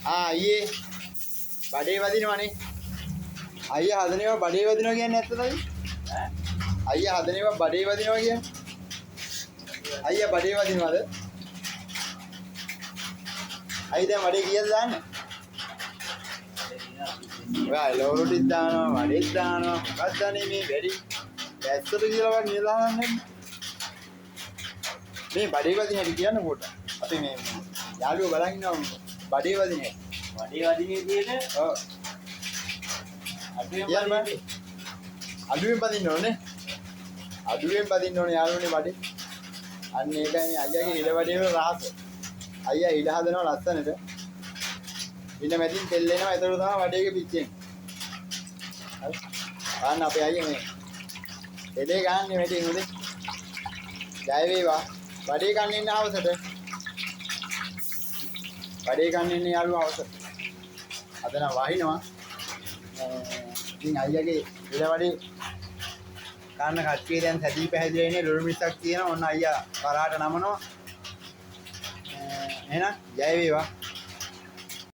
අයියේ බඩේ වදිනවනේ. අයියා හදනේවා බඩේ වදිනවා කියන්නේ ඇත්තද අයියේ? අයියා හදනේවා බඩේ වදිනවා කියන්නේ? අයියා බඩේ වදිනවද? අයියා දැන් බඩේ කීයද දාන්නේ? ඔයා ලෝරුටිත් දානවා, බඩේත් දානවා. මොකක්ද අනේ මේ වැඩි? ඇත්තද කියලා වත් නියලා ගන්නන්නේ. මේ බඩේ වදින හැටි කියන්න පොඩ්ඩක්. අපි මේ යාළුවෝ බලන් ඉන්නවා බඩේ වදින හැටි. බඩේ වදිනේ තියෙන ඔව්. අඩුවෙන් පදින්න ඕනේ. අඩුවෙන් පදින්න ඕනේ යාළුවනේ බඩේ. අන්න ඒකයි අයියාගේ ඉඩ බඩේ වල රහස. අයියා ඉඩ හදනවා ලස්සනට. ඉන්න මැදින් තෙල් එනවා ඒතර තමයි බඩේක පිච්චෙන්නේ. හරි. අන්න අපේ අයියා මේ එලේ ගන්නේ මෙතන උදේ. ජය වේවා. බඩේ කන්න ඉන්න අවසරට. බඩේ කන්න ඉන්න යාළුවා අවසර. අද නම් වහිනවා. ඉතින් අයියාගේ ඉඩ බඩේ කන්න කට්ටිය දැන් සැදී පැහැදිලා ඉන්නේ ලොරු මිස්සක් තියෙනවා. ඔන්න අයියා කරාට නමනවා. එහෙනම් ජය වේවා.